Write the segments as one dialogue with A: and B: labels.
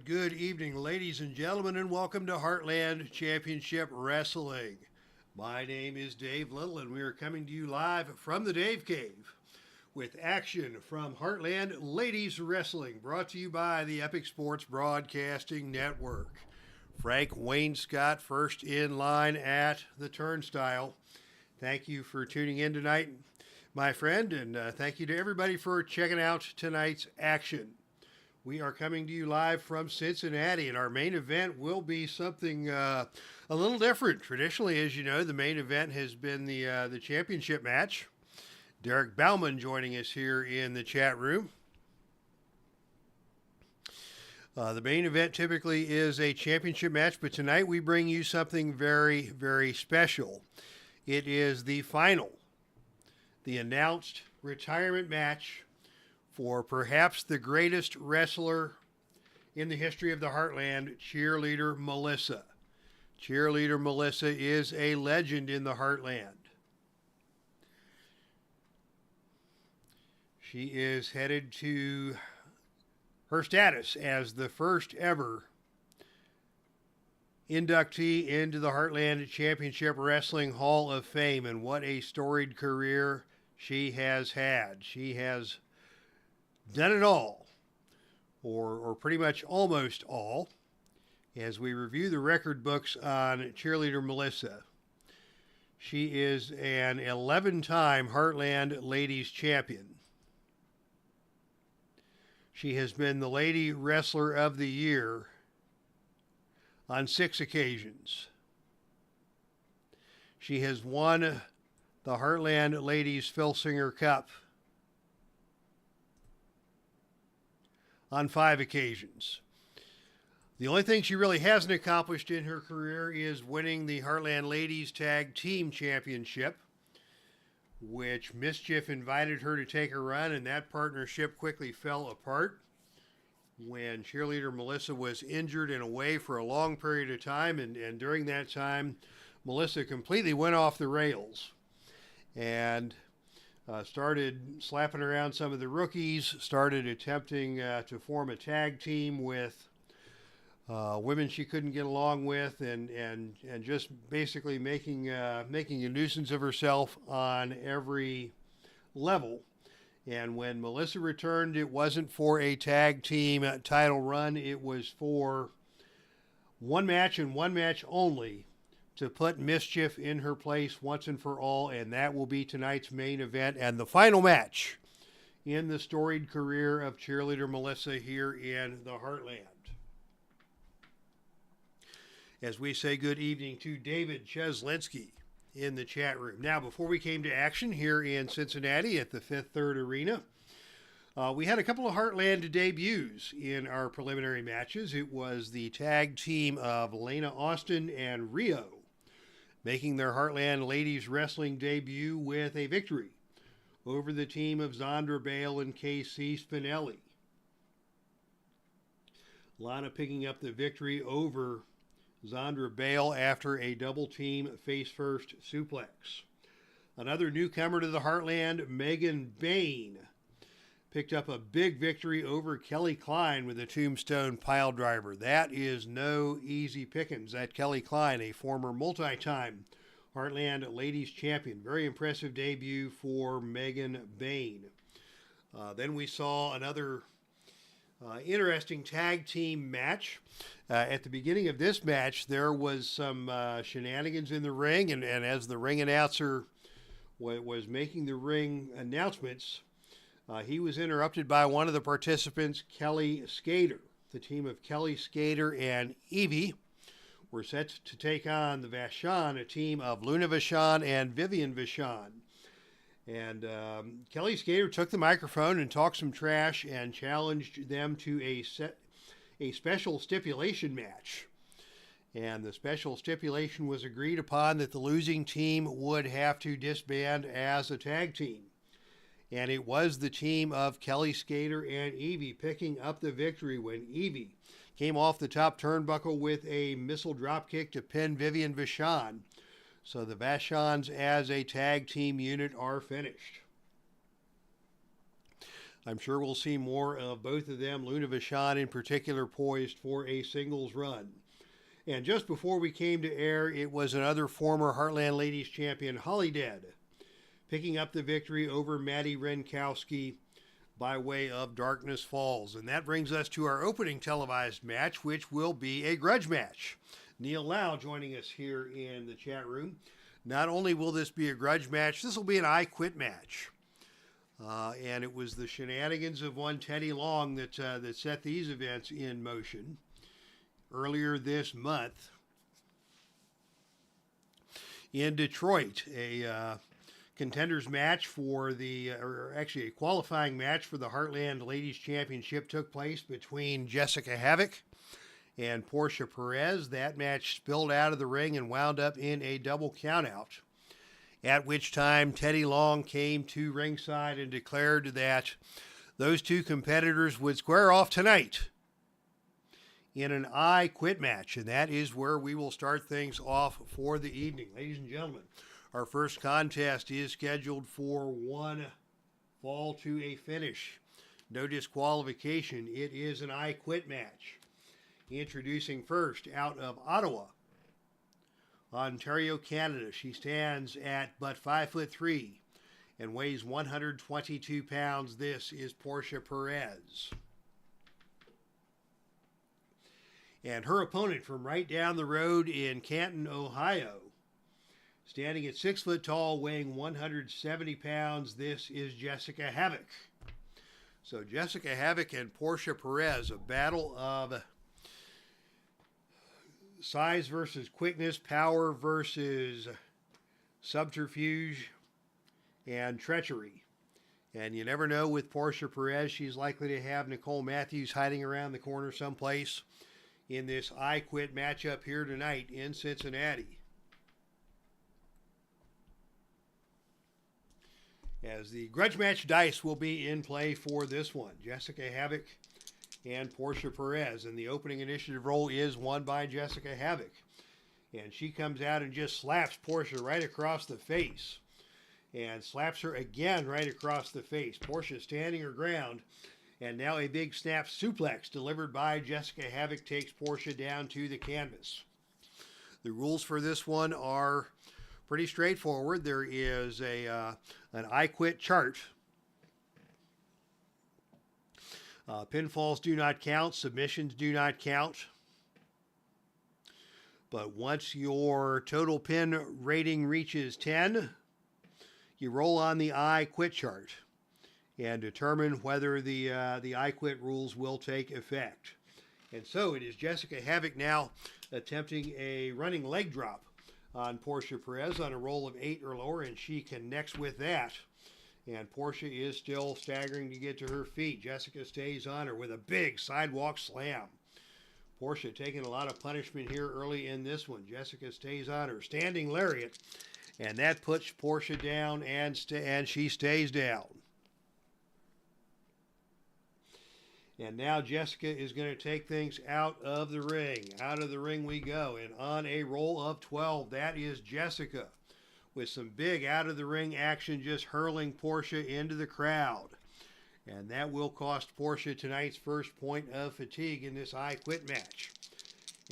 A: Good evening, ladies and gentlemen, and welcome to Heartland Championship Wrestling. My name is Dave Little, and we are coming to you live from the Dave Cave with action from Heartland Ladies Wrestling, brought to you by the Epic Sports Broadcasting Network. Frank Wayne Scott first in line at the turnstile. Thank you for tuning in tonight, my friend, and thank you to everybody for checking out tonight's action. We are coming to you live from Cincinnati, and our main event will be something a little different. Traditionally, as you know, the main event has been the championship match. Derek Bauman joining us here in the chat room. The main event typically is a championship match, but tonight we bring you something very, very special. It is the final, the announced retirement match for perhaps the greatest wrestler in the history of the Heartland, Cheerleader Melissa. Cheerleader Melissa is a legend in the Heartland. She is headed to her status as the first ever inductee into the Heartland Championship Wrestling Hall of Fame, and what a storied career she has had. She has done it all, or pretty much almost all, as we review the record books on Cheerleader Melissa. She is an 11-time Heartland Ladies Champion. She has been the Lady Wrestler of the Year on 6 occasions. She has won the Heartland Ladies Filsinger Cup on 5 occasions. The only thing she really hasn't accomplished in her career is winning the Heartland Ladies Tag Team Championship, which MSCHIF invited her to take a run, and that partnership quickly fell apart when Cheerleader Melissa was injured and away for a long period of time, and during that time, Melissa completely went off the rails and started slapping around some of the rookies, started attempting to form a tag team with women she couldn't get along with, and just basically making a nuisance of herself on every level. And when Melissa returned, it wasn't for a tag team title run. It was for one match and one match only, to put MSCHIF in her place once and for all, and that will be tonight's main event and the final match in the storied career of Cheerleader Melissa here in the Heartland. As we say good evening to David Cheslinski in the chat room. Now, before we came to action here in Cincinnati at the Fifth Third Arena, we had a couple of Heartland debuts in our preliminary matches. It was the tag team of Lena Austin and Rio, making their Heartland Ladies Wrestling debut with a victory over the team of Zandra Bale and KC Spinelli. Lana picking up the victory over Zandra Bale after a double team face first suplex. Another newcomer to the Heartland, Megan Bain, picked up a big victory over Kelly Klein with a tombstone pile driver. That is no easy pickings. That Kelly Klein, a former multi-time Heartland Ladies Champion. Very impressive debut for Megan Bain. Then we saw another interesting tag team match. At the beginning of this match, there was some shenanigans in the ring, and as the ring announcer was making the ring announcements, he was interrupted by one of the participants, Kelly Skater. The team of Kelly Skater and Evie were set to take on the Vachon, a team of Luna Vachon and Vivian Vachon. And Kelly Skater took the microphone and talked some trash and challenged them to a special stipulation match. And the special stipulation was agreed upon that the losing team would have to disband as a tag team. And it was the team of Kelly Skater and Evie picking up the victory when Evie came off the top turnbuckle with a missile dropkick to pin Vivian Vachon. So the Vachons as a tag team unit are finished. I'm sure we'll see more of both of them, Luna Vachon in particular, poised for a singles run. And just before we came to air, it was another former Heartland Ladies champion, Hollydead, picking up the victory over Maddie Renkowski by way of Darkness Falls. And that brings us to our opening televised match, which will be a grudge match. Neil Lau joining us here in the chat room. Not only will this be a grudge match, this will be an I Quit match. And it was the shenanigans of one Teddy Long that set these events in motion earlier this month in Detroit. A contenders match for or actually a qualifying match for the Heartland Ladies Championship took place between Jessica Havok and Portia Perez. That match spilled out of the ring and wound up in a double countout, at which time Teddy Long came to ringside and declared that those two competitors would square off tonight in an I Quit match. And that is where we will start things off for the evening. Ladies and gentlemen, our first contest is scheduled for one fall to a finish. No disqualification. It is an I Quit match. Introducing first, out of Ottawa, Ontario, Canada. She stands at but 5'3" and weighs 122 pounds. This is Portia Perez. And her opponent from right down the road in Canton, Ohio, standing at 6 foot tall, weighing 170 pounds. This is Jessica Havok. So Jessica Havok and Portia Perez, a battle of size versus quickness, power versus subterfuge, and treachery. And you never know with Portia Perez, she's likely to have Nicole Matthews hiding around the corner someplace in this I Quit matchup here tonight in Cincinnati. As the grudge match dice will be in play for this one. Jessica Havok and Portia Perez. And the opening initiative role is won by Jessica Havok. And she comes out and just slaps Portia right across the face. And slaps her again right across the face. Portia standing her ground. And now a big snap suplex delivered by Jessica Havok takes Portia down to the canvas. The rules for this one are pretty straightforward. There is an I Quit chart. Pinfalls do not count. Submissions do not count. But once your total pin rating reaches 10, you roll on the I Quit chart and determine whether the I Quit rules will take effect. And so it is Jessica Havok now attempting a running leg drop on Portia Perez on a roll of 8 or lower, and she connects with that. And Portia is still staggering to get to her feet. Jessica stays on her with a big sidewalk slam. Portia taking a lot of punishment here early in this one. Jessica stays on her. Standing lariat. And that puts Portia down, and she stays down. And now Jessica is going to take things out of the ring. Out of the ring we go. And on a roll of 12, that is Jessica, with some big out-of-the-ring action, just hurling Portia into the crowd. And that will cost Portia tonight's first point of fatigue in this I Quit match.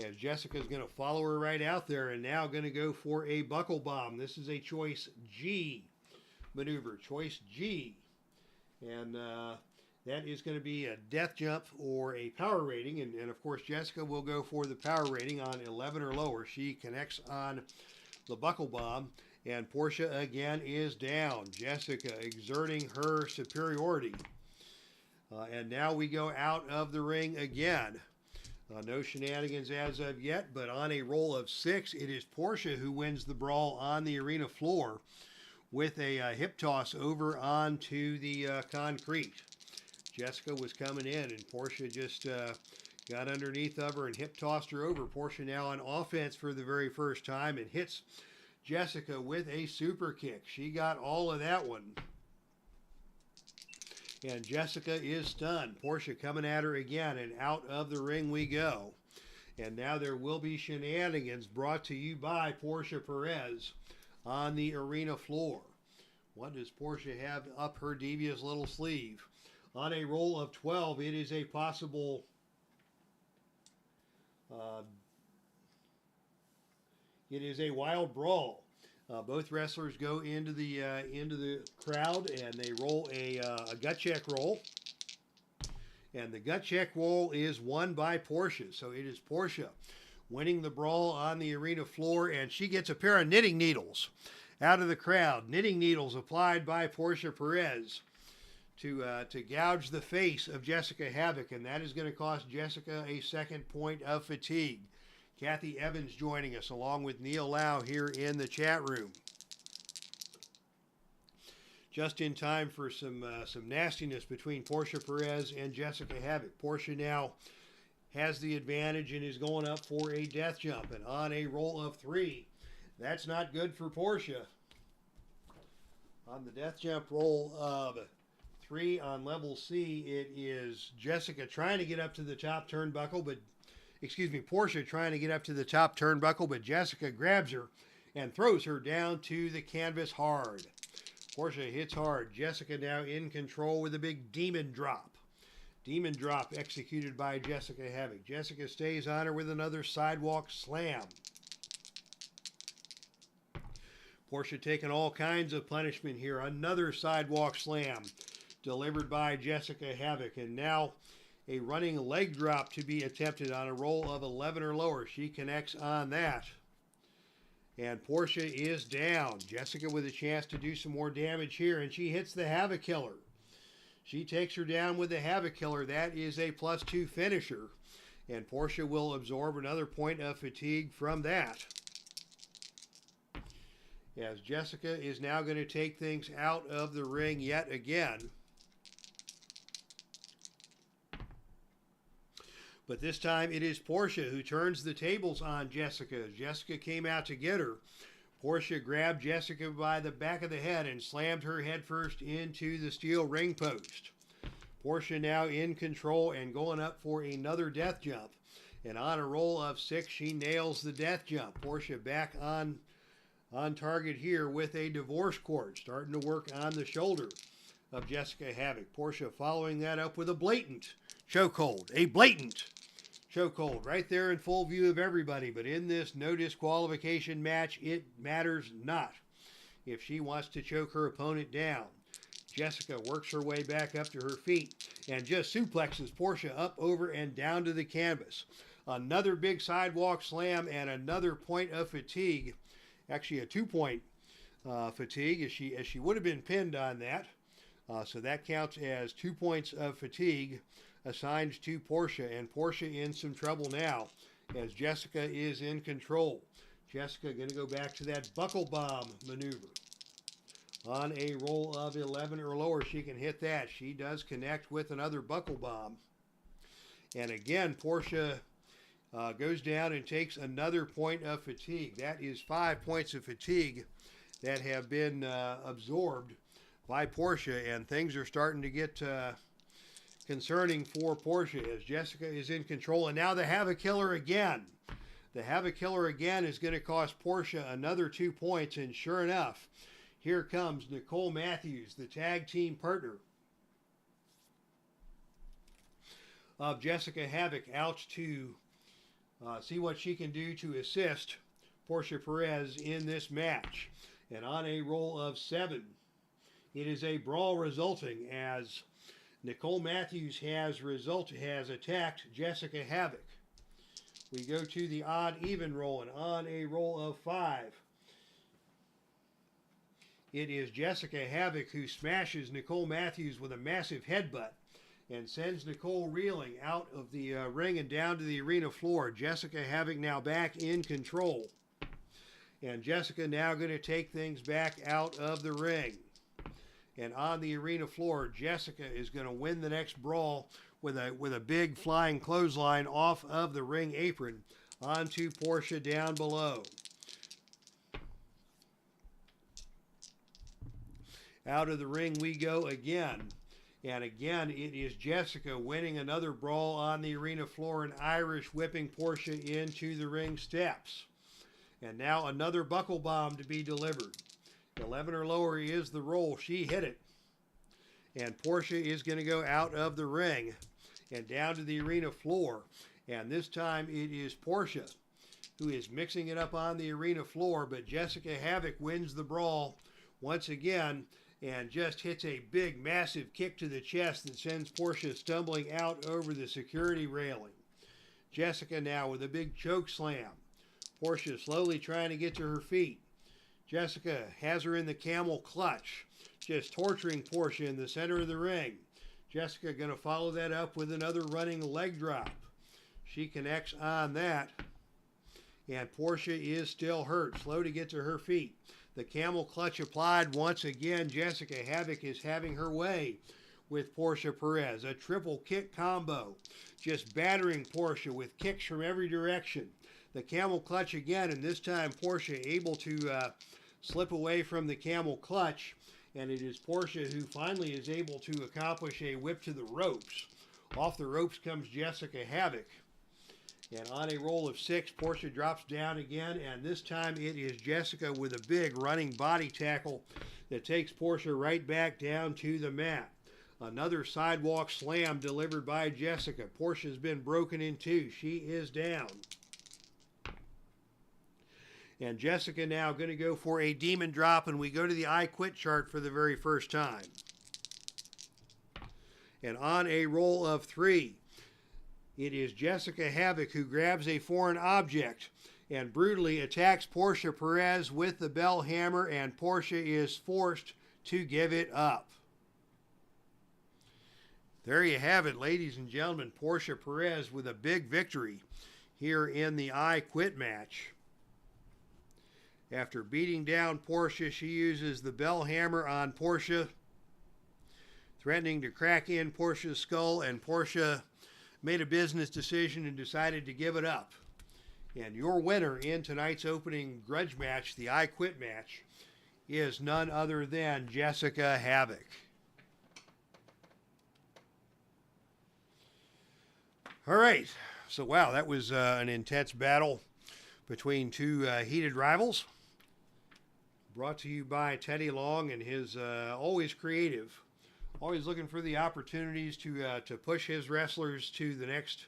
A: As Jessica's going to follow her right out there and now going to go for a buckle bomb. This is a choice G maneuver, choice G. And that is going to be a death jump or a power rating. And of course, Jessica will go for the power rating on 11 or lower. She connects on the buckle bomb. And Portia again is down. Jessica exerting her superiority. And now we go out of the ring again. No shenanigans as of yet, but on a roll of 6, it is Portia who wins the brawl on the arena floor with a hip toss over onto the concrete. Jessica was coming in, and Portia just got underneath of her and hip tossed her over. Portia now on offense for the very first time and hits Jessica with a super kick. She got all of that one. And Jessica is stunned. Portia coming at her again, and out of the ring we go. And now there will be shenanigans brought to you by Portia Perez on the arena floor. What does Portia have up her devious little sleeve? On a roll of 12, it is a possible it is a wild brawl. Both wrestlers go into the crowd and they roll a gut check roll. And the gut check roll is won by Portia. So it is Portia winning the brawl on the arena floor, and she gets a pair of knitting needles out of the crowd. Knitting needles applied by Portia Perez to gouge the face of Jessica Havok, and that is going to cost Jessica a second point of fatigue. Kathy Evans joining us along with Neil Lau here in the chat room. Just in time for some nastiness between Portia Perez and Jessica Havok. Portia now has the advantage and is going up for a death jump. And on a roll of 3, that's not good for Portia. On the death jump roll of 3 on level C, it is Jessica trying to get up to the top turnbuckle, but Portia trying to get up to the top turnbuckle, but Jessica grabs her and throws her down to the canvas hard. Portia hits hard. Jessica now in control with a big demon drop. Demon drop executed by Jessica Havok. Jessica stays on her with another sidewalk slam. Portia taking all kinds of punishment here. Another sidewalk slam delivered by Jessica Havok. And now a running leg drop to be attempted on a roll of 11 or lower. She connects on that. And Portia is down. Jessica with a chance to do some more damage here, and she hits the Havok Killer. She takes her down with the Havok Killer. That is a +2 finisher. And Portia will absorb another point of fatigue from that. As Jessica is now going to take things out of the ring yet again. But this time it is Portia who turns the tables on Jessica. Jessica came out to get her. Portia grabbed Jessica by the back of the head and slammed her headfirst into the steel ring post. Portia now in control and going up for another death jump. And on a roll of 6, she nails the death jump. Portia back on target here with a divorce cord, starting to work on the shoulder of Jessica Havok. Portia following that up with a blatant chokehold. A blatant chokehold right there in full view of everybody. But in this no disqualification match, it matters not if she wants to choke her opponent down. Jessica works her way back up to her feet and just suplexes Portia up, over, and down to the canvas. Another big sidewalk slam and another point of fatigue. Actually a 2-point fatigue as she would have been pinned on that. So that counts as 2 points of fatigue assigned to Portia, and Portia in some trouble now as Jessica is in control. Jessica going to go back to that buckle bomb maneuver. On a roll of 11 or lower, she can hit that. She does connect with another buckle bomb. And again, Portia goes down and takes another point of fatigue. That is 5 points of fatigue that have been absorbed by Portia, and things are starting to get concerning for Portia as Jessica is in control. And now the Havok Killer again. The Havok Killer again is going to cost Portia another 2 points, and sure enough, here comes Nicole Matthews, the tag team partner of Jessica Havok, out to see what she can do to assist Portia Perez in this match. And on a roll of 7, it is a brawl resulting as Nicole Matthews has attacked Jessica Havok. We go to the odd-even roll, and on a roll of 5, it is Jessica Havok who smashes Nicole Matthews with a massive headbutt and sends Nicole reeling out of the ring and down to the arena floor. Jessica Havok now back in control. And Jessica now going to take things back out of the ring. And on the arena floor, Jessica is going to win the next brawl with a big flying clothesline off of the ring apron onto Portia down below. Out of the ring we go again. And again, it is Jessica winning another brawl on the arena floor and Irish whipping Portia into the ring steps. And now another buckle bomb to be delivered. 11 or lower is the roll. She hit it. And Portia is going to go out of the ring and down to the arena floor. And this time it is Portia who is mixing it up on the arena floor, but Jessica Havoc wins the brawl once again and just hits a big, massive kick to the chest that sends Portia stumbling out over the security railing. Jessica now with a big choke slam. Portia slowly trying to get to her feet. Jessica has her in the camel clutch, just torturing Portia in the center of the ring. Jessica going to follow that up with another running leg drop. She connects on that, and Portia is still hurt, slow to get to her feet. The camel clutch applied once again. Jessica Havoc is having her way with Portia Perez. A triple kick combo, just battering Portia with kicks from every direction. The camel clutch again, and this time Portia able to slip away from the camel clutch, and it is Portia who finally is able to accomplish a whip to the ropes. Off the ropes comes Jessica Havoc, and on a roll of 6, Portia drops down again, and this time it is Jessica with a big running body tackle that takes Portia right back down to the mat. Another sidewalk slam delivered by Jessica. Portia's been broken in two. She is down. And Jessica now going to go for a demon drop, and we go to the I Quit chart for the very first time. And on a roll of 3, it is Jessica Havoc who grabs a foreign object and brutally attacks Portia Perez with the bell hammer, and Portia is forced to give it up. There you have it, ladies and gentlemen. Portia Perez with a big victory here in the I Quit match. After beating down Portia, she uses the bell hammer on Portia, threatening to crack in Portia's skull, and Portia made a business decision and decided to give it up. And your winner in tonight's opening grudge match, the I Quit match, is none other than Jessica Havoc. All right, so wow, that was an intense battle between two heated rivals. Brought to you by Teddy Long and his always creative, always looking for the opportunities to push his wrestlers to the next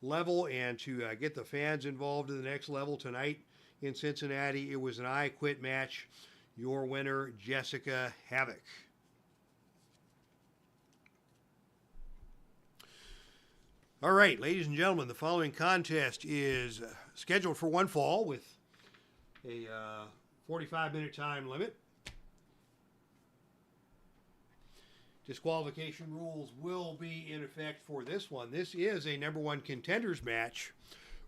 A: level and to get the fans involved to the next level. Tonight in Cincinnati, it was an I Quit match. Your winner, Jessica Havoc. All right, ladies and gentlemen, the following contest is scheduled for one fall with a 45-minute time limit. Disqualification rules will be in effect for this one. This is a number 1 contenders match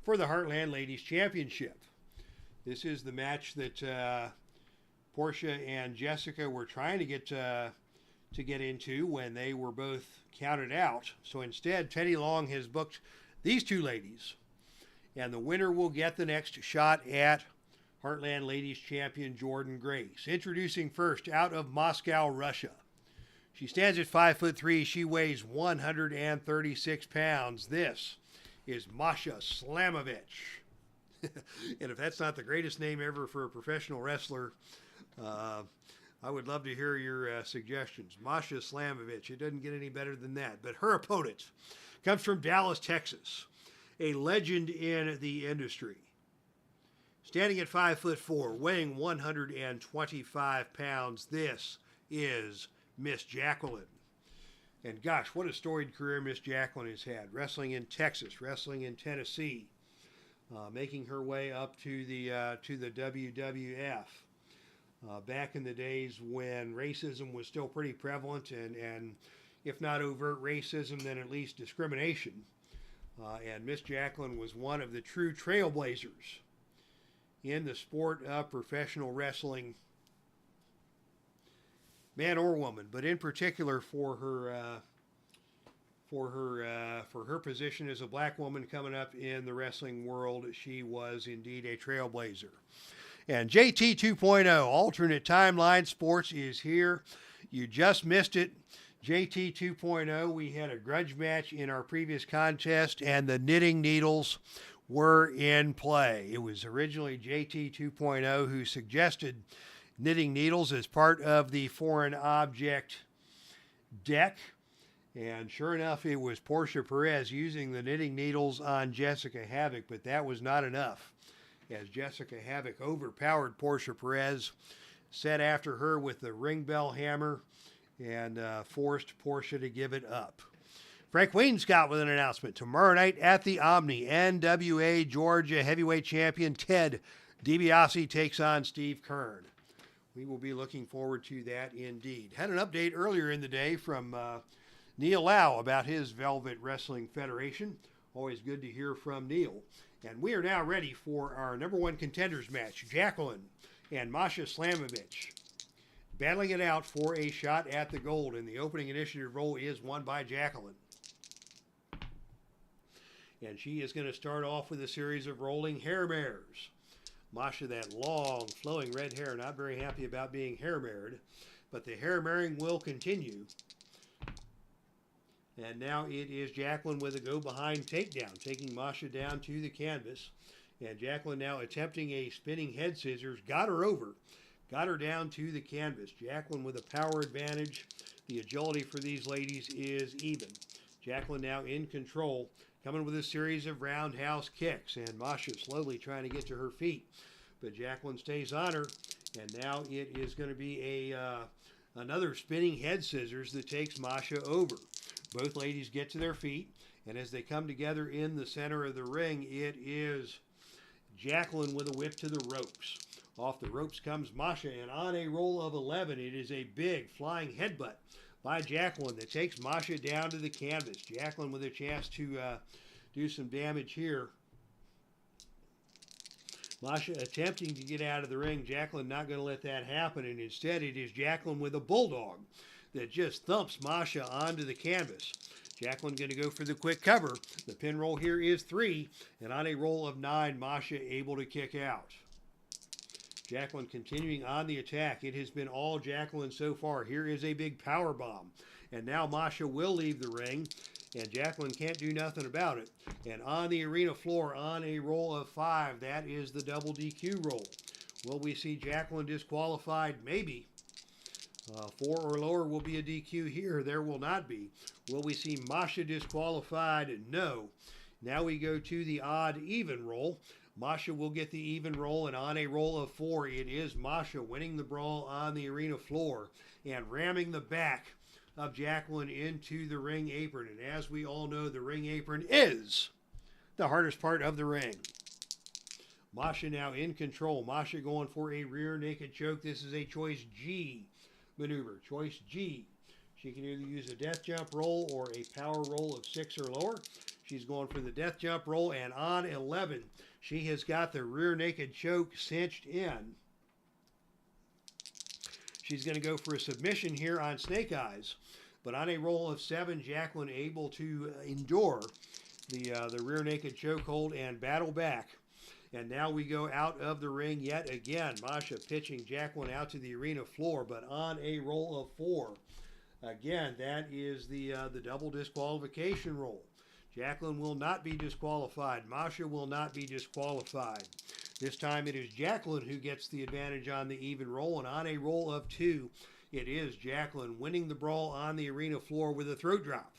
A: for the Heartland Ladies Championship. This is the match that Portia and Jessica were trying to get into when they were both counted out. So instead, Teddy Long has booked these two ladies, and the winner will get the next shot at Heartland Ladies Champion Jordan Grace. Introducing first, out of Moscow, Russia. She stands at 5'3". She weighs 136 pounds. This is MASHA SLAMOVICH. And if that's not the greatest name ever for a professional wrestler, I would love to hear your suggestions. MASHA SLAMOVICH. It doesn't get any better than that. But her opponent comes from Dallas, Texas, a legend in the industry. Standing at 5'4", weighing 125 pounds, this is Miss Jacqueline. And gosh, what a storied career Miss Jacqueline has had. Wrestling in Texas, wrestling in Tennessee, making her way up to the WWF. Back in the days when racism was still pretty prevalent, and if not overt racism, then at least discrimination. And Miss Jacqueline was one of the true trailblazers in the sport of professional wrestling, man or woman, but in particular for her position as a black woman coming up in the wrestling world, she was indeed a trailblazer. And JT 2.0, Alternate Timeline Sports, is here. You just missed it. JT 2.0, we had a grudge match in our previous contest, and the knitting needles were in play. It was originally JT 2.0 who suggested knitting needles as part of the foreign object deck. And sure enough, it was Portia Perez using the knitting needles on Jessica Havok, but that was not enough, as Jessica Havok overpowered Portia Perez, set after her with the ring bell hammer, and forced Portia to give it up. Frank Wayne-Scott with an announcement. Tomorrow night at the Omni, NWA Georgia heavyweight champion Ted DiBiase takes on Steve Kern. We will be looking forward to that indeed. Had an update earlier in the day from Neil Lau about his Velvet Wrestling Federation. Always good to hear from Neil. And we are now ready for our number one contenders match. Jacqueline and MASHA SLAMOVICH battling it out for a shot at the gold. And the opening initiative role is won by Jacqueline. And she is going to start off with a series of rolling hair mares. MASHA, that long, flowing red hair, not very happy about being hair mared. But the hair maring will continue. And now it is Jacqueline with a go-behind takedown, taking MASHA down to the canvas. And Jacqueline now attempting a spinning head scissors, got her over, got her down to the canvas. Jacqueline with a power advantage. The agility for these ladies is even. Jacqueline now in control, coming with a series of roundhouse kicks. And MASHA slowly trying to get to her feet. But Jacqueline stays on her. And now it is going to be another spinning head scissors that takes MASHA over. Both ladies get to their feet, and as they come together in the center of the ring, it is Jacqueline with a whip to the ropes. Off the ropes comes MASHA, and on a roll of 11, it is a big flying headbutt by Jacqueline that takes MASHA down to the canvas. Jacqueline with a chance to do some damage here. MASHA attempting to get out of the ring. Jacqueline not going to let that happen, and instead it is Jacqueline with a bulldog that just thumps MASHA onto the canvas. Jacqueline going to go for the quick cover. The pin roll here is 3, and on a roll of 9, MASHA able to kick out. Jacqueline continuing on the attack. It has been all Jacqueline so far. Here is a big power bomb, and now MASHA will leave the ring, and Jacqueline can't do nothing about it. And on the arena floor, on a roll of 5, that is the double DQ roll. Will we see Jacqueline disqualified? Maybe. 4 or lower will be a DQ here. There will not be. Will we see MASHA disqualified? No. Now we go to the odd even roll. MASHA will get the even roll, and on a roll of 4, it is MASHA winning the brawl on the arena floor and ramming the back of Jacqueline into the ring apron. And as we all know, the ring apron is the hardest part of the ring. MASHA now in control. MASHA going for a rear naked choke. This is a choice G maneuver. Choice G. She can either use a death jump roll or a power roll of 6 or lower. She's going for the death jump roll, and on 11, she has got the rear naked choke cinched in. She's going to go for a submission here on Snake Eyes, but on a roll of 7, Jacqueline able to endure the rear naked choke hold and battle back. And now we go out of the ring yet again. MASHA pitching Jacqueline out to the arena floor, but on a roll of 4. Again, that is the double disqualification roll. Jacqueline will not be disqualified. MASHA will not be disqualified. This time it is Jacqueline who gets the advantage on the even roll, and on a roll of 2, it is Jacqueline winning the brawl on the arena floor with a throat drop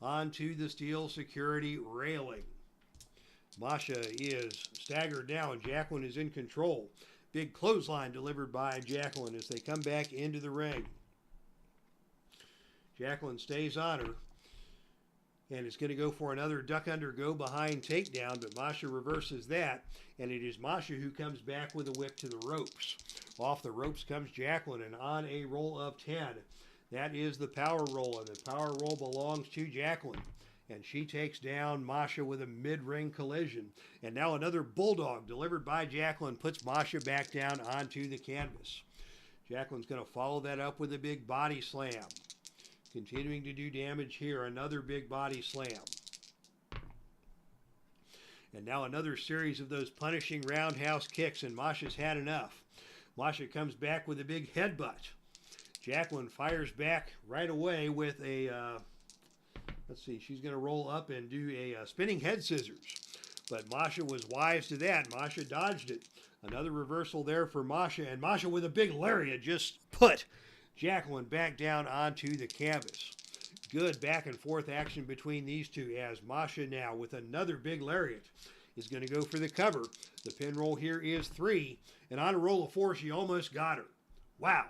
A: onto the steel security railing. MASHA is staggered now, and Jacqueline is in control. Big clothesline delivered by Jacqueline as they come back into the ring. Jacqueline stays on her, and is going to go for another duck under go behind takedown, but MASHA reverses that, and it is MASHA who comes back with a whip to the ropes. Off the ropes comes Jacqueline, and on a roll of 10, that is the power roll, and the power roll belongs to Jacqueline. And she takes down MASHA with a mid-ring collision. And now another bulldog delivered by Jacqueline puts MASHA back down onto the canvas. Jacqueline's going to follow that up with a big body slam. Continuing to do damage here, another big body slam. And now another series of those punishing roundhouse kicks, and MASHA's had enough. MASHA comes back with a big headbutt. Jacqueline fires back right away with a... let's see, she's going to roll up and do a spinning head scissors. But MASHA was wise to that. MASHA dodged it. Another reversal there for MASHA. And MASHA with a big lariat just put Jacqueline back down onto the canvas. Good back and forth action between these two as MASHA now with another big lariat is going to go for the cover. The pin roll here is 3, and on a roll of 4, she almost got her. Wow.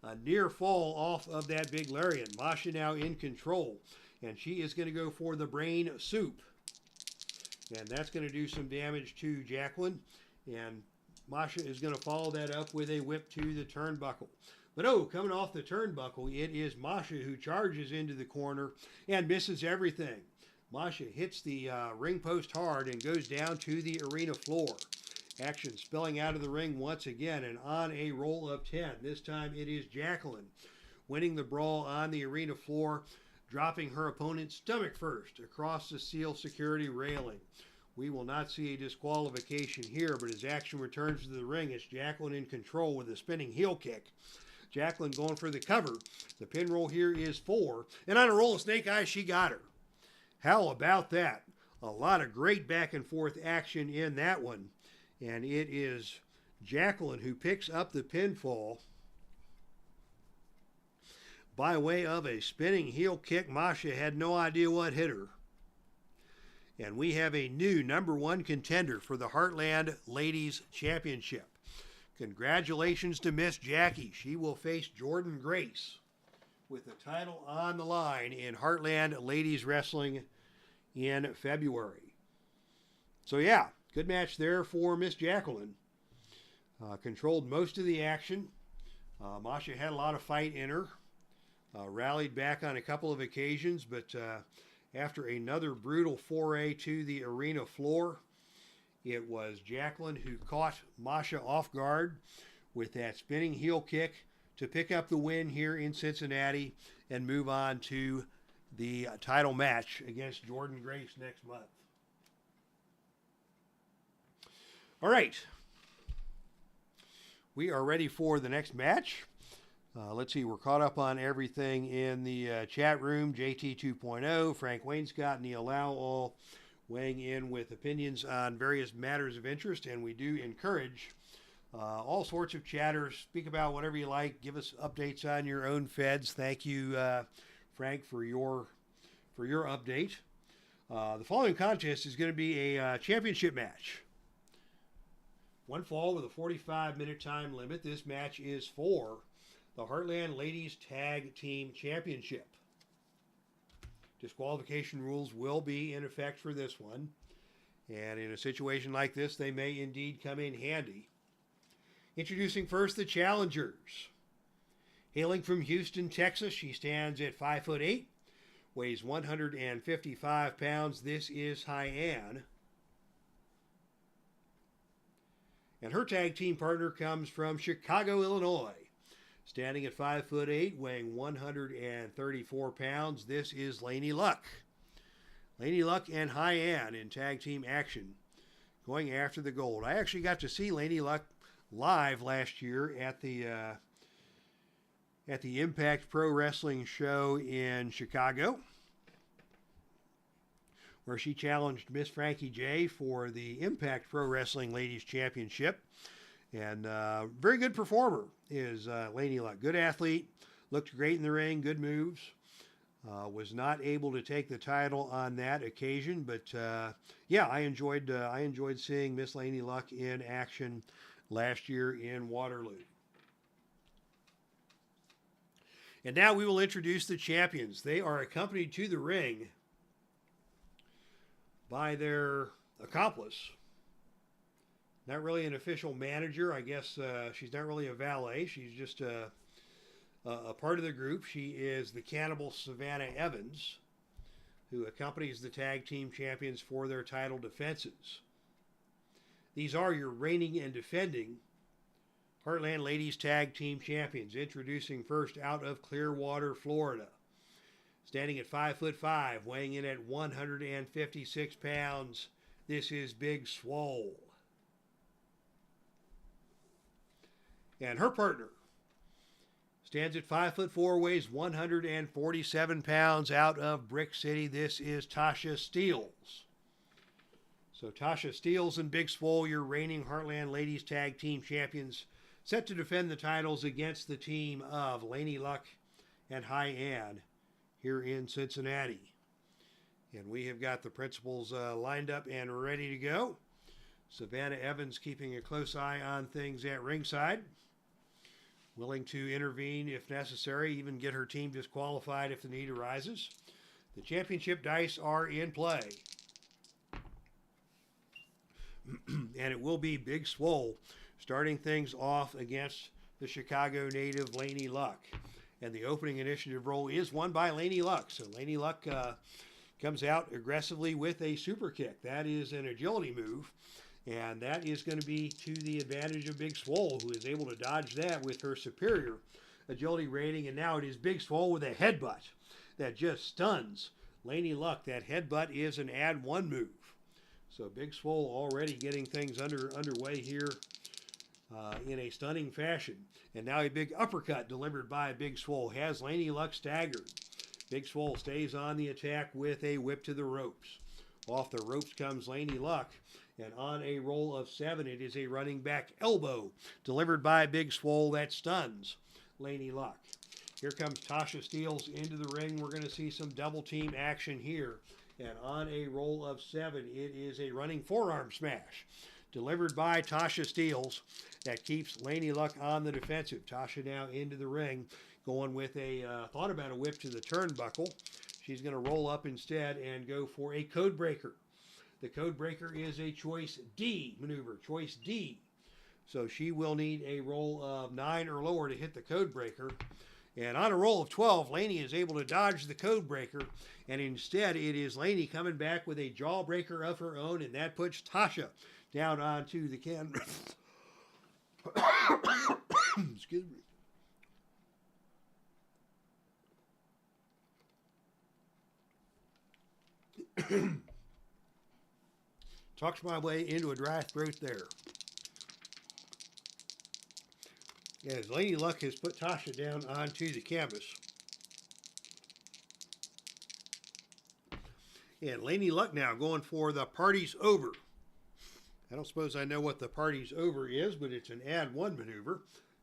A: A near fall off of that big lariat. MASHA now in control, and she is going to go for the brain soup. And that's going to do some damage to Jacqueline, and MASHA is going to follow that up with a whip to the turnbuckle. But oh, coming off the turnbuckle, it is MASHA who charges into the corner and misses everything. MASHA hits the ring post hard and goes down to the arena floor. Action spilling out of the ring once again, and on a roll of 10. This time it is Jacqueline winning the brawl on the arena floor, dropping her opponent's stomach first across the steel security railing. We will not see a disqualification here, but as action returns to the ring, it's Jacqueline in control with a spinning heel kick. Jacqueline going for the cover. The pin roll here is 4, and on a roll of snake eyes, she got her. How about that? A lot of great back and forth action in that one. And it is Jacqueline who picks up the pinfall by way of a spinning heel kick. MASHA had no idea what hit her. And we have a new #1 contender for the Heartland Ladies Championship. Congratulations to Miss Jackie. She will face Jordan Grace with the title on the line in Heartland Ladies Wrestling in February. So yeah, good match there for Miss Jacqueline. Controlled most of the action. MASHA had a lot of fight in her. Rallied back on a couple of occasions, but after another brutal foray to the arena floor, it was Jacqueline who caught MASHA off guard with that spinning heel kick to pick up the win here in Cincinnati and move on to the title match against Jordan Grace next month. All right. We are ready for the next match. Let's see, we're caught up on everything in the chat room. JT 2.0, Frank Wainscott, Neil Lau, all weighing in with opinions on various matters of interest, and we do encourage all sorts of chatters. Speak about whatever you like. Give us updates on your own feds. Thank you, Frank, for your update. The following contest is going to be a championship match. One fall with a 45-minute time limit. This match is for the Heartland Ladies Tag Team Championship. Disqualification rules will be in effect for this one. And in a situation like this, they may indeed come in handy. Introducing first the challengers. Hailing from Houston, Texas, she stands at 5'8", weighs 155 pounds. This is HYAN. And her tag team partner comes from Chicago, Illinois. Standing at 5'8", weighing 134 pounds. This is LAYNIE Luck. LAYNIE Luck and HYAN in tag team action, going after the gold. I actually got to see LAYNIE Luck live last year at the Impact Pro Wrestling show in Chicago, where she challenged Miss Frankie J for the Impact Pro Wrestling Ladies Championship. And very good performer is LAYNIE Luck. Good athlete, looked great in the ring, good moves. Was not able to take the title on that occasion, but yeah, I enjoyed seeing Miss LAYNIE Luck in action last year in Waterloo. And now we will introduce the champions. They are accompanied to the ring by their accomplice. Not really an official manager. I guess she's not really a valet. She's just a part of the group. She is the Cannibal Savannah Evans, who accompanies the tag team champions for their title defenses. These are your reigning and defending Heartland Ladies Tag Team Champions. Introducing first out of Clearwater, Florida. Standing at 5'5", weighing in at 156 pounds. This is Big Swole. And her partner stands at 5'4", weighs 147 pounds, out of Brick City. This is TASHA STEELZ. So TASHA STEELZ and Big Swole, your reigning Heartland Ladies Tag Team Champions, set to defend the titles against the team of LAYNIE Luck and HYAN here in Cincinnati. And we have got the principals lined up and ready to go. Savannah Evans keeping a close eye on things at ringside, willing to intervene if necessary, even get her team disqualified if the need arises. The championship dice are in play. And it will be Big Swole starting things off against the Chicago native LAYNIE Luck. And the opening initiative role is won by LAYNIE Luck. So LAYNIE Luck comes out aggressively with a super kick. That is an agility move. And that is going to be to the advantage of Big Swole, who is able to dodge that with her superior agility rating. And now it is Big Swole with a headbutt that just stuns LAYNIE Luck. That headbutt is an add one move. So Big Swole already getting things underway here in a stunning fashion. And now a big uppercut delivered by Big Swole has LAYNIE Luck staggered. Big Swole stays on the attack with a whip to the ropes. Off the ropes comes LAYNIE Luck. And on a roll of 7, it is a running back elbow delivered by Big Swole that stuns LAYNIE Luck. Here comes TASHA STEELZ into the ring. We're going to see some double team action here. And on a roll of 7, it is a running forearm smash delivered by TASHA STEELZ that keeps LAYNIE Luck on the defensive. TASHA now into the ring, going with a thought about a whip to the turnbuckle. She's going to roll up instead and go for a code breaker. The code breaker is a choice D maneuver, choice D. So she will need a roll of 9 or lower to hit the code breaker. And on a roll of 12, LAYNIE is able to dodge the code breaker. And instead, it is LAYNIE coming back with a jawbreaker of her own. And that puts TASHA down onto the canvas. Excuse me. Talks my way into a dry throat there. As LAYNIE Luck has put TASHA down onto the canvas. And LAYNIE Luck now going for the party's over. I don't suppose I know what the party's over is, but it's an add one maneuver.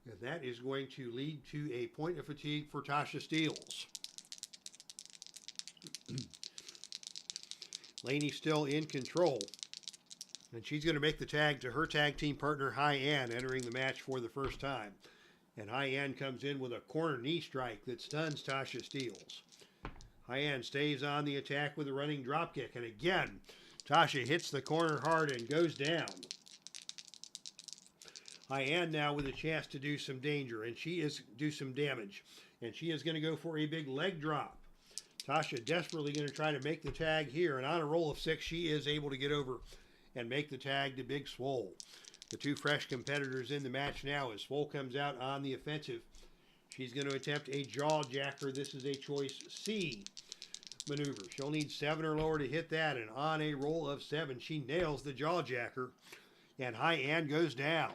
A: And that is going to lead to a point of fatigue for TASHA STEELZ. LAYNIE still in control. And she's going to make the tag to her tag team partner, HYAN, entering the match for the first time. And HYAN comes in with a corner knee strike that stuns TASHA STEELZ. HYAN stays on the attack with a running dropkick. And again, TASHA hits the corner hard and goes down. HYAN now with a chance to do some danger, and she is do some damage. And she is going to go for a big leg drop. TASHA desperately going to try to make the tag here. And on a roll of 6, she is able to get over and make the tag to Big Swole. The two fresh competitors in the match now as Swole comes out on the offensive. She's going to attempt a jaw jacker. This is a choice C maneuver. She'll need 7 or lower to hit that, and on a roll of 7, she nails the jaw jacker, and HYAN goes down.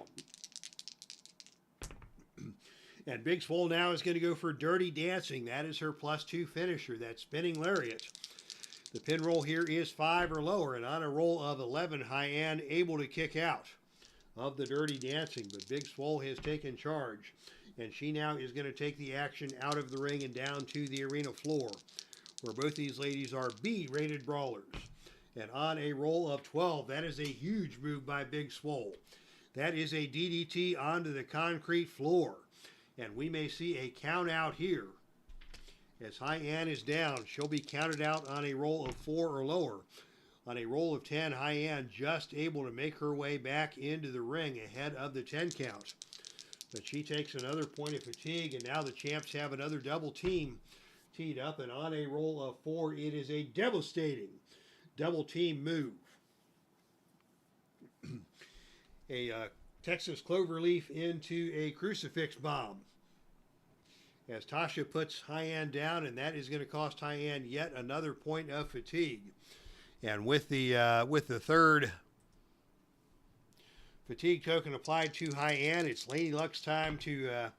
A: And Big Swole now is going to go for Dirty Dancing. That is her +2 finisher, that spinning lariat. The pin roll here is 5 or lower, and on a roll of 11, HYAN able to kick out of the Dirty Dancing, but Big Swole has taken charge, and she now is going to take the action out of the ring and down to the arena floor, where both these ladies are B-rated brawlers. And on a roll of 12, that is a huge move by Big Swole. That is a DDT onto the concrete floor, and we may see a count out here. As HYAN is down, she'll be counted out on a roll of 4 or lower. On a roll of 10, HYAN just able to make her way back into the ring ahead of the 10 count. But she takes another point of fatigue, and now the champs have another double team teed up. And on a roll of 4, it is a devastating double team move. A Texas cloverleaf into a crucifix bomb. As TASHA puts HYAN down, and that is going to cost HYAN yet another point of fatigue. And with the third fatigue token applied to HYAN, it's LAYNIE Luck's time to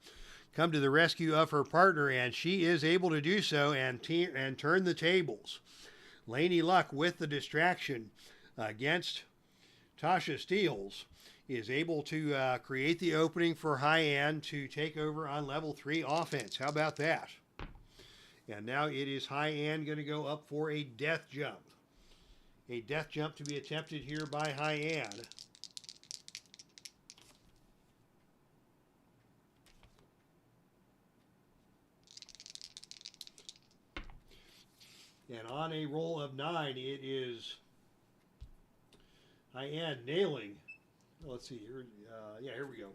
A: come to the rescue of her partner, and she is able to do so and turn the tables. LAYNIE Luck with the distraction against TASHA STEELZ is able to create the opening for HYAN to take over on level 3 offense. How about that? And now it is HYAN going to go up for a death jump. A death jump to be attempted here by HYAN. And on a roll of 9, it is HYAN nailing. Let's see here. Yeah, here we go.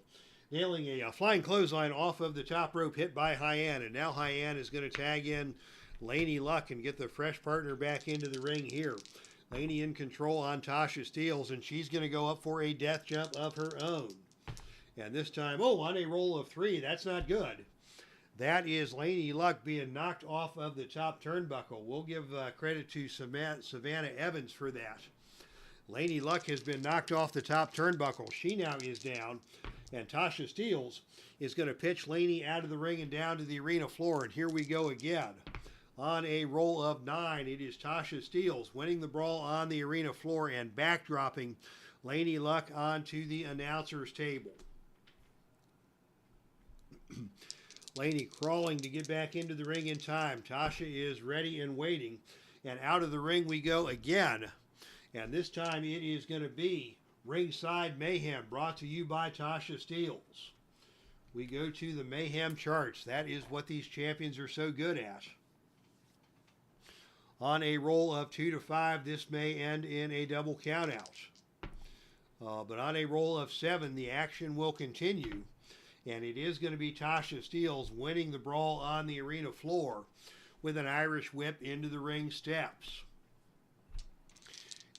A: Nailing a flying clothesline off of the top rope, hit by HYAN. And now HYAN is going to tag in LAYNIE Luck and get the fresh partner back into the ring here. LAYNIE in control on TASHA STEELZ, and she's going to go up for a death jump of her own. And this time, on a roll of 3, that's not good. That is LAYNIE Luck being knocked off of the top turnbuckle. We'll give credit to Savannah Evans for that. LAYNIE Luck has been knocked off the top turnbuckle. She now is down, and TASHA STEELZ is going to pitch LAYNIE out of the ring and down to the arena floor. And here we go again. On a roll of 9, it is TASHA STEELZ winning the brawl on the arena floor and backdropping LAYNIE Luck onto the announcer's table. LAYNIE crawling to get back into the ring in time. TASHA is ready and waiting. And out of the ring we go again. And this time it is going to be Ringside Mayhem, brought to you by TASHA STEELZ. We go to the Mayhem charts. That is what these champions are so good at. On a roll of 2 to 5, this may end in a double countout. But on a roll of 7, the action will continue. And it is going to be TASHA STEELZ winning the brawl on the arena floor with an Irish whip into the ring steps.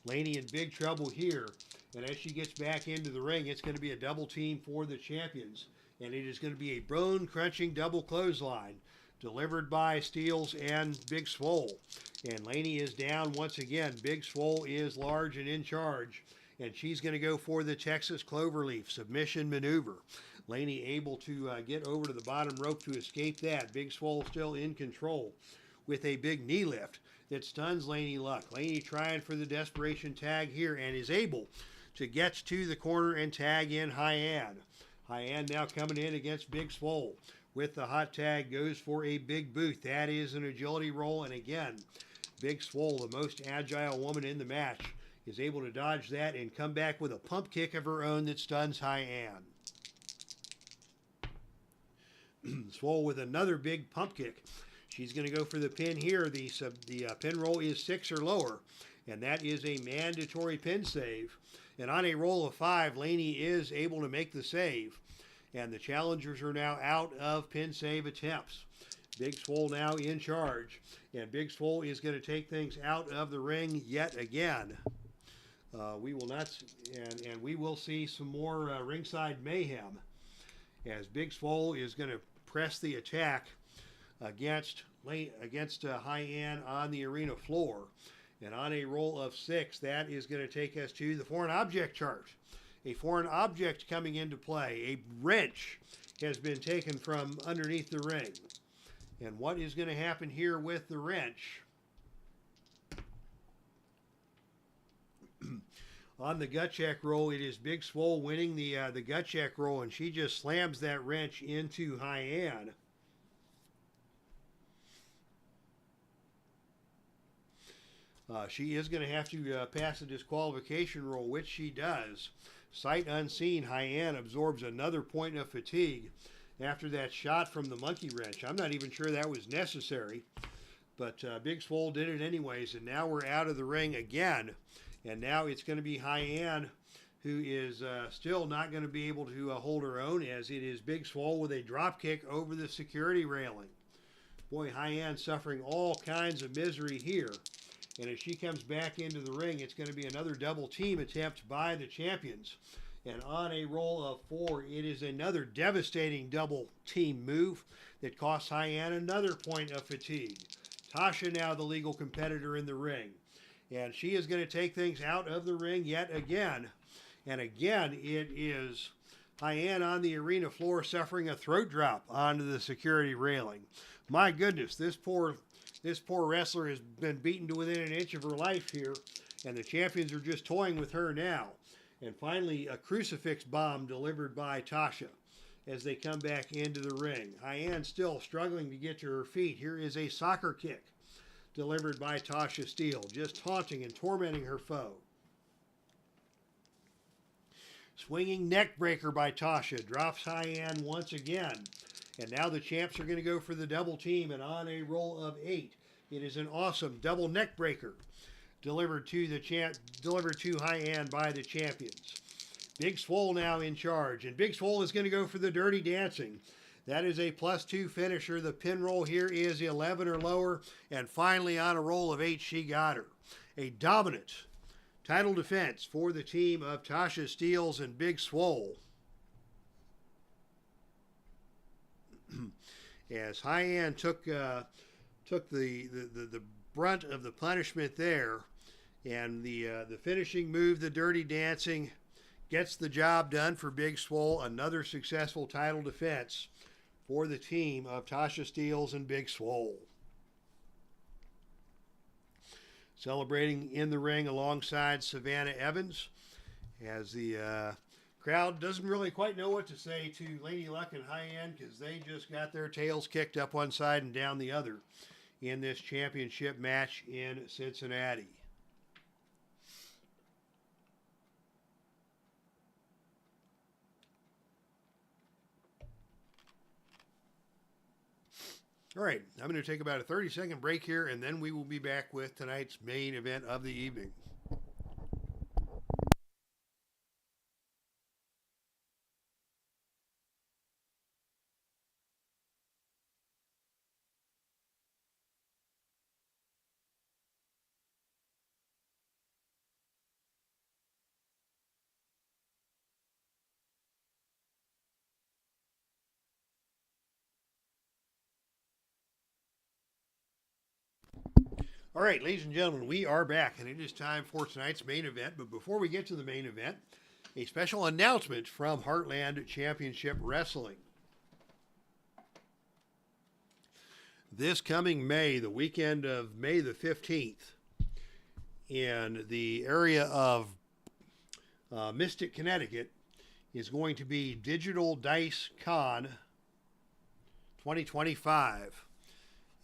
A: LAYNIE in big trouble here. And as she gets back into the ring, it's going to be a double team for the champions. And it is going to be a bone-crunching double clothesline delivered by STEELZ and Big SWOLE. And LAYNIE is down once again. Big SWOLE is large and in charge. And she's going to go for the Texas Cloverleaf submission maneuver. LAYNIE able to get over to the bottom rope to escape that. Big SWOLE still in control with a big knee lift that stuns LAYNIE Luck. LAYNIE trying for the desperation tag here and is able to get to the corner and tag in HYAN. HYAN now coming in against Big SWOLE. With the hot tag, goes for a big boot. That is an agility roll. And again, Big SWOLE, the most agile woman in the match, is able to dodge that and come back with a pump kick of her own that stuns HYAN. SWOLE with another big pump kick. She's going to go for the pin here. The pin roll is 6 or lower, and that is a mandatory pin save. And on a roll of 5, LAYNIE is able to make the save. And the challengers are now out of pin save attempts. Big SWOLE now in charge. And Big SWOLE is going to take things out of the ring yet again. We will not, and we will see some more ringside mayhem as Big SWOLE is going to press the attack against HYAN on the arena floor. And on a roll of 6, that is going to take us to the foreign object chart. A foreign object coming into play. A wrench has been taken from underneath the ring. And what is going to happen here with the wrench? On the gut check roll, it is Big SWOLE winning the gut check roll, and she just slams that wrench into HYAN. She is going to have to pass a disqualification roll, which she does. Sight unseen, HYAN absorbs another point of fatigue after that shot from the monkey wrench. I'm not even sure that was necessary, but Big SWOLE did it anyways, and now we're out of the ring again. And now it's going to be HYAN who is still not going to be able to hold her own, as it is Big SWOLE with a drop kick over the security railing. Boy, HYAN suffering all kinds of misery here. And as she comes back into the ring, it's going to be another double team attempt by the champions. And on a roll of 4, it is another devastating double team move that costs HYAN another point of fatigue. TASHA now the legal competitor in the ring. And she is going to take things out of the ring yet again. And again, it is HYAN on the arena floor suffering a throat drop onto the security railing. My goodness, this poor wrestler has been beaten to within an inch of her life here, and the champions are just toying with her now. And finally, a crucifix bomb delivered by TASHA as they come back into the ring. HYAN still struggling to get to her feet. Here is a soccer kick delivered by TASHA Steele, just taunting and tormenting her foe. Swinging neck breaker by TASHA, drops HYAN once again. And now the champs are going to go for the double team, and on a roll of 8. It is an awesome double neck breaker delivered to HYAN by the champions. Big Swole now in charge, and Big Swole is going to go for the Dirty Dancing. That is a +2 finisher. The pin roll here is 11 or lower, and finally on a roll of 8, she got her. A dominant title defense for the team of TASHA STEELZ and Big Swole. As HYAN took the brunt of the punishment there, and the finishing move, the Dirty Dancing, gets the job done for Big Swole. Another successful title defense for the team of TASHA STEELZ and Big Swole. Celebrating in the ring alongside Savannah Evans, as the crowd doesn't really quite know what to say to Lady Luck and HYAN, because they just got their tails kicked up one side and down the other in this championship match in Cincinnati. All right, I'm going to take about a 30-second break here, and then we will be back with tonight's main event of the evening. All right, ladies and gentlemen, we are back, and it is time for tonight's main event. But before we get to the main event, a special announcement from Heartland Championship Wrestling. This coming May, the weekend of May the 15th, in the area of Mystic, Connecticut, is going to be Digital Dice Con 2025.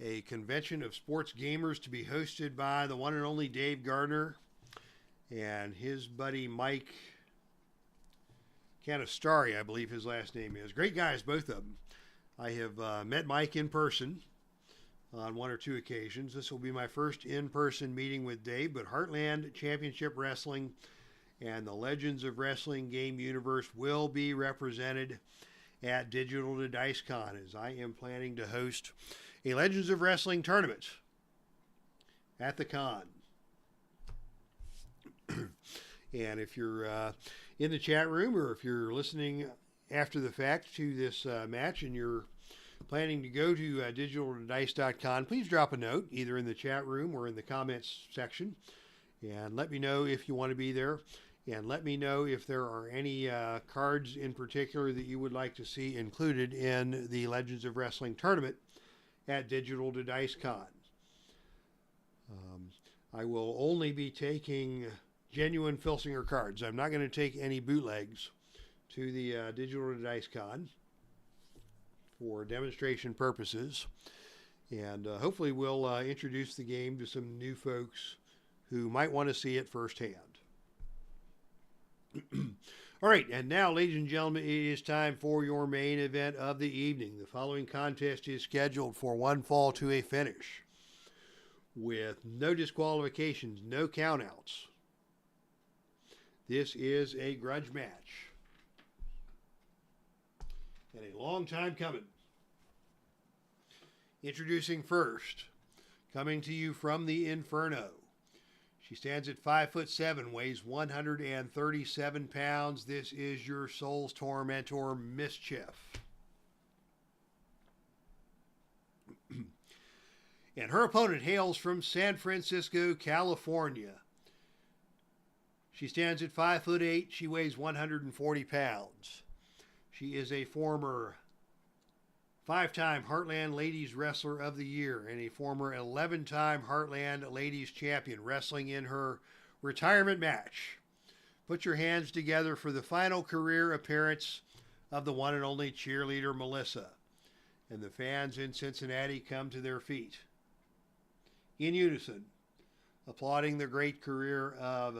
A: A convention of sports gamers to be hosted by the one and only Dave Gardner and his buddy Mike Canistari, I believe his last name is. Great guys, both of them. I have met Mike in person on one or two occasions. This will be my first in-person meeting with Dave, but Heartland Championship Wrestling and the Legends of Wrestling game universe will be represented at Digital to Dice Con, as I am planning to host a Legends of Wrestling tournament at the con. And if you're in the chat room, or if you're listening after the fact to this match and you're planning to go to digitaldice.com, please drop a note either in the chat room or in the comments section, and let me know if you want to be there, and let me know if there are any cards in particular that you would like to see included in the Legends of Wrestling tournament at Digital to Dice Con. I will only be taking genuine Filsinger cards. I'm not going to take any bootlegs to the Digital to Dice Con for demonstration purposes. And hopefully we'll introduce the game to some new folks who might want to see it firsthand. All right, and now, ladies and gentlemen, it is time for your main event of the evening. The following contest is scheduled for one fall to a finish with no disqualifications, no countouts. This is a grudge match, and a long time coming. Introducing first, coming to you from the Inferno. She stands at 5'7", weighs 137 pounds. This is your soul's tormentor, MSCHIF. And her opponent hails from San Francisco, California. She stands at 5'8". She weighs 140 pounds. She is a former 5-time Heartland Ladies Wrestler of the Year and a former 11-time Heartland Ladies Champion, wrestling in her retirement match Put your hands together for the final career appearance of the one and only cheerleader Melissa. And the fans in Cincinnati come to their feet in unison, applauding the great career of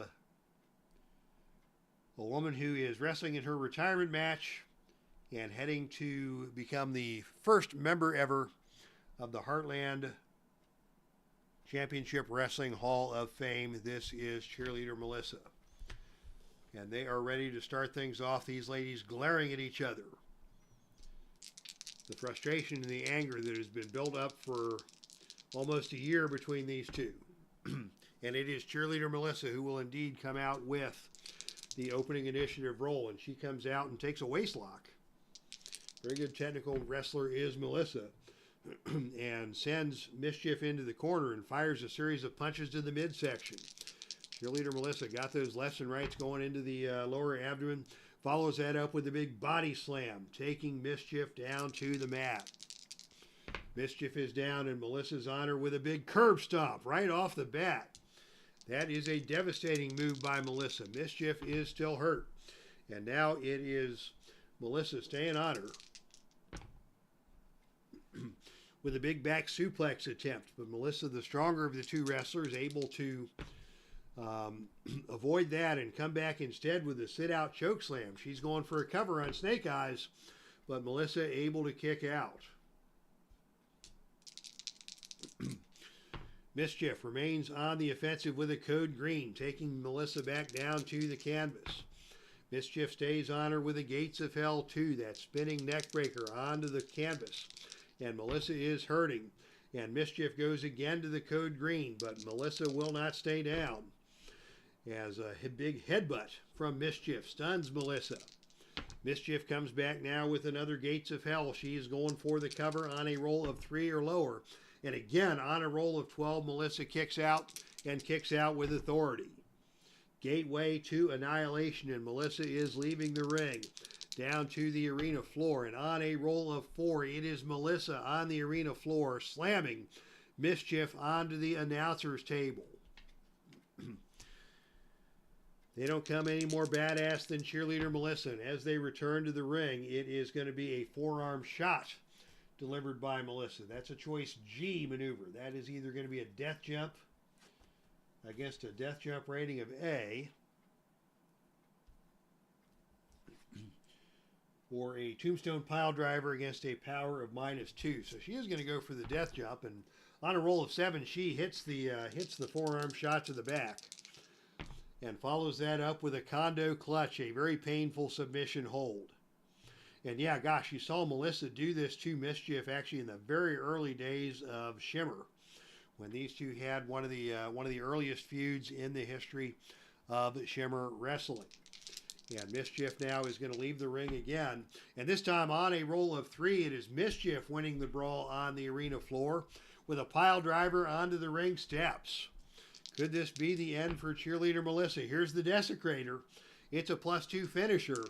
A: a woman who is wrestling in her retirement match and heading to become the first member ever of the Heartland Championship Wrestling Hall of Fame. This is cheerleader Melissa. And they are ready to start things off, these ladies glaring at each other. The frustration and the anger that has been built up for almost a year between these two. And it is cheerleader Melissa who will indeed come out with the opening initiative role. And she comes out and takes a waist lock. Very good technical wrestler is Melissa. And sends MSCHIF into the corner and fires a series of punches to the midsection. Cheerleader Melissa got those lefts and rights going into the lower abdomen. Follows that up with a big body slam, taking MSCHIF down to the mat. MSCHIF is down, and Melissa's on her with a big curb stomp right off the bat. That is a devastating move by Melissa. MSCHIF is still hurt. And now it is Melissa staying on her with a big back suplex attempt. But Melissa, the stronger of the two wrestlers, able to avoid that and come back instead with a sit-out choke slam. She's going for a cover on Snake Eyes, but Melissa able to kick out. MSCHIF remains on the offensive with a code green, taking Melissa back down to the canvas. MSCHIF stays on her with a Gates of Hell 2, that spinning neck breaker onto the canvas. And Melissa is hurting. And MSCHIF goes again to the code green, but Melissa will not stay down. As a big headbutt from MSCHIF stuns Melissa. MSCHIF comes back now with another Gates of Hell. She is going for the cover on a roll of 3 or lower. And again, on a roll of 12, Melissa kicks out and kicks out with authority. Gateway to annihilation, and Melissa is leaving the ring down to the arena floor. And on a roll of 4, it is Melissa on the arena floor slamming MSCHIF onto the announcer's table. They don't come any more badass than cheerleader Melissa. And as they return to the ring, it is going to be a forearm shot delivered by Melissa. That's a choice G maneuver. That is either going to be a death jump against a death jump rating of A, or a tombstone pile driver against a power of -2. So she is going to go for the death jump, and on a roll of 7, she hits the forearm shot to the back, and follows that up with a condo clutch, a very painful submission hold. And yeah, gosh, you saw Melissa do this to MSCHIF actually in the very early days of Shimmer, when these two had one of the earliest feuds in the history of Shimmer Wrestling. And MSCHIF now is going to leave the ring again. And this time on a roll of 3, it is MSCHIF winning the brawl on the arena floor with a pile driver onto the ring steps. Could this be the end for cheerleader Melissa? Here's the Desecrator. It's a +2 finisher.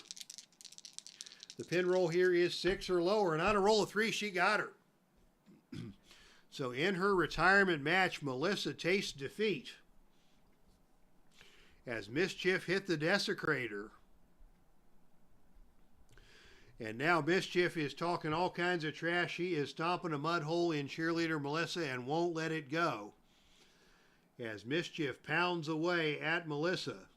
A: The pin roll here is 6 or lower, and on a roll of 3, she got her. So in her retirement match, Melissa tastes defeat as MSCHIF hit the Desecrator. And now MSCHIF is talking all kinds of trash. She is stomping a mud hole in cheerleader Melissa and won't let it go, as MSCHIF pounds away at Melissa.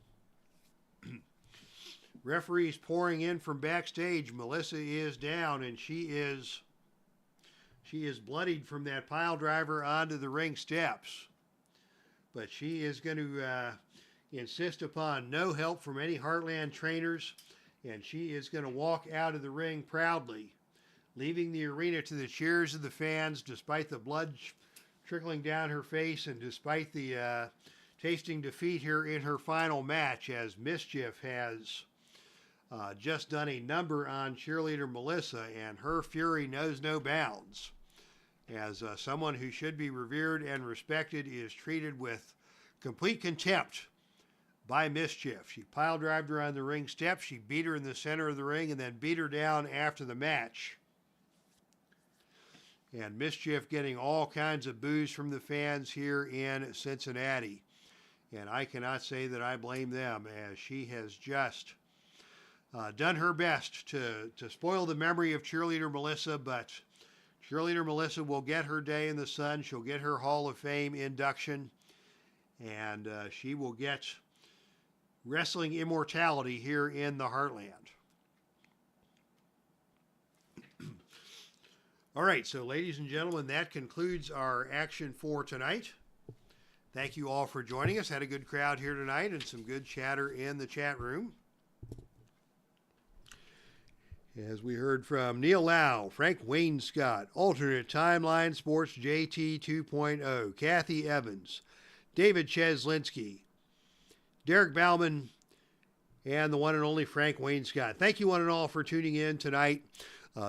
A: Referees pouring in from backstage. Melissa is down, and she is bloodied from that pile driver onto the ring steps. But she is going to insist upon no help from any Heartland trainers, and she is going to walk out of the ring proudly, leaving the arena to the cheers of the fans despite the blood trickling down her face and despite the tasting defeat here in her final match, as MSCHIF has just done a number on cheerleader Melissa, and her fury knows no bounds, as someone who should be revered and respected is treated with complete contempt by MSCHIF. She pile drived her on the ring steps, she beat her in the center of the ring, and then beat her down after the match. And MSCHIF getting all kinds of boos from the fans here in Cincinnati. And I cannot say that I blame them, as she has just done her best to spoil the memory of Cheerleader Melissa, but Cheerleader Melissa will get her day in the sun. She'll get her Hall of Fame induction, and she will get wrestling immortality here in the Heartland. All right, so ladies and gentlemen, that concludes our action for tonight. Thank you all for joining us. Had a good crowd here tonight and some good chatter in the chat room. As we heard from Neil Lau, Frank Wayne Scott, Alternate Timeline Sports JT 2.0, Kathy Evans, David Cheslinski, Derek Bauman, and the one and only Frank Wayne Scott. Thank you one and all for tuning in tonight.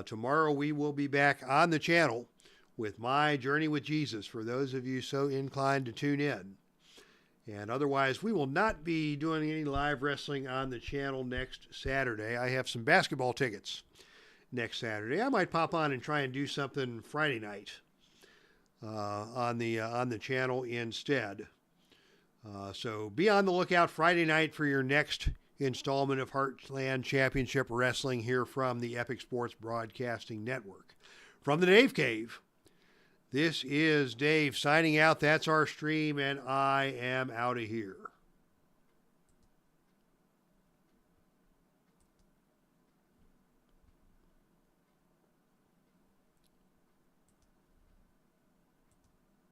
A: Tomorrow we will be back on the channel with My Journey with Jesus, for those of you so inclined to tune in. And otherwise, we will not be doing any live wrestling on the channel next Saturday. I have some basketball tickets next Saturday. I might pop on and try and do something Friday night on the channel instead. So be on the lookout Friday night for your next installment of Heartland Championship Wrestling here from the Epic Sports Broadcasting Network. From the Dave Cave, this is Dave signing out. That's our stream, and I am out of here.